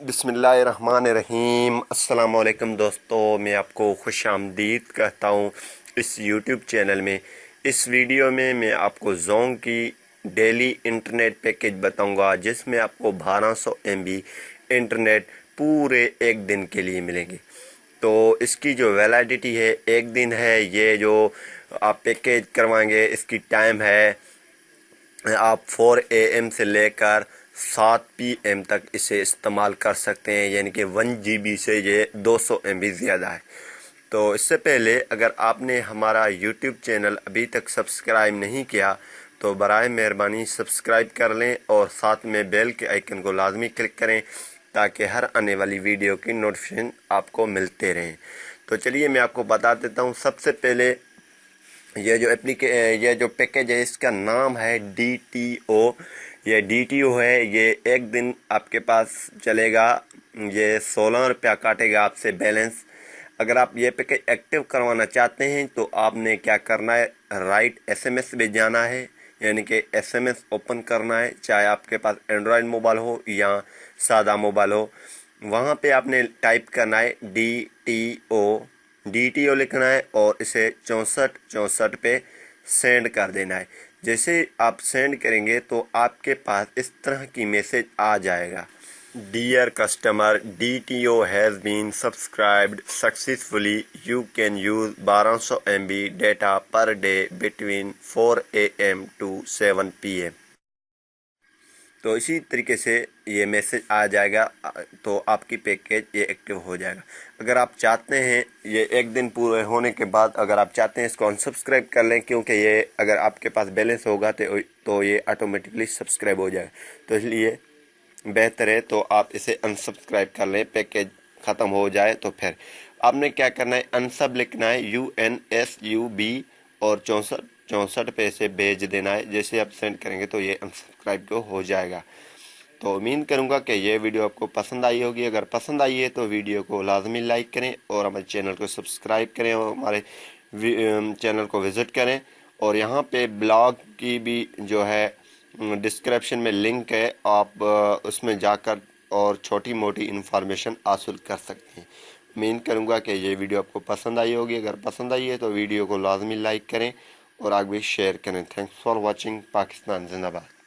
बिस्मिल्लाहिर्रहमानिर्रहीम। अस्सलाम वालेकुम दोस्तों, मैं आपको खुश आमदीद कहता हूँ इस यूट्यूब चैनल में। इस वीडियो में मैं आपको जोंग की डेली इंटरनेट पैकेज बताऊंगा, जिसमें आपको 1200 MB इंटरनेट पूरे एक दिन के लिए मिलेंगे। तो इसकी जो वैलिडिटी है एक दिन है। ये जो आप पैकेज करवाएंगे इसकी टाइम है आप 4 AM से लेकर 7 PM तक इसे इस्तेमाल कर सकते हैं, यानी कि 1 GB से ये 200 MB ज़्यादा है। तो इससे पहले अगर आपने हमारा YouTube चैनल अभी तक सब्सक्राइब नहीं किया तो बराए मेहरबानी सब्सक्राइब कर लें और साथ में बेल के आइकन को लाजमी क्लिक करें ताकि हर आने वाली वीडियो की नोटिफिकेशन आपको मिलते रहें। तो चलिए मैं आपको बता देता हूँ। सबसे पहले ये जो पैकेज है इसका नाम है DTO। ये DTO है, ये एक दिन आपके पास चलेगा। ये 16 रुपया काटेगा आपसे बैलेंस। अगर आप ये पैकेज एक्टिव करवाना चाहते हैं तो आपने क्या करना है, राइट SMS में जाना है, यानी कि SMS ओपन करना है, चाहे आपके पास एंड्रॉयड मोबाइल हो या सादा मोबाइल हो। वहाँ पे आपने टाइप करना है DTO लिखना है और इसे 6464 पे सेंड कर देना है। जैसे आप सेंड करेंगे तो आपके पास इस तरह की मैसेज आ जाएगा, dear customer, DTO has been subscribed successfully, you can use 1200 MB data per day between 4 AM to 7 PM। तो इसी तरीके से ये मैसेज आ जाएगा तो आपकी पैकेज ये एक्टिव हो जाएगा। अगर आप चाहते हैं ये एक दिन पूरे होने के बाद अगर आप चाहते हैं इसको अनसब्सक्राइब कर लें, क्योंकि ये अगर आपके पास बैलेंस होगा तो ये ऑटोमेटिकली सब्सक्राइब हो जाएगा। तो इसलिए बेहतर है तो आप इसे अनसब्सक्राइब कर लें। पैकेज ख़त्म हो जाए तो फिर आपने क्या करना है, अनसब लिखना है UNSUB और 6464 पे से भेज देना है। जैसे आप सेंड करेंगे तो ये अनसब्सक्राइब तो हो जाएगा। तो उम्मीद करूंगा कि ये वीडियो आपको पसंद आई होगी। अगर पसंद आई है तो वीडियो को लाजमी लाइक करें और हमारे चैनल को सब्सक्राइब करें और हमारे चैनल को विज़िट करें। और यहाँ पे ब्लॉग की भी जो है डिस्क्रिप्शन में लिंक है, आप उसमें जाकर और छोटी मोटी इन्फॉर्मेशन हासिल कर सकते हैं। उम्मीद करूंगा कि ये वीडियो आपको पसंद आई होगी। अगर पसंद आई है तो वीडियो को लाजमी लाइक करें और आगे भी शेयर करें। Thanks for watching. पाकिस्तान जिंदाबाद।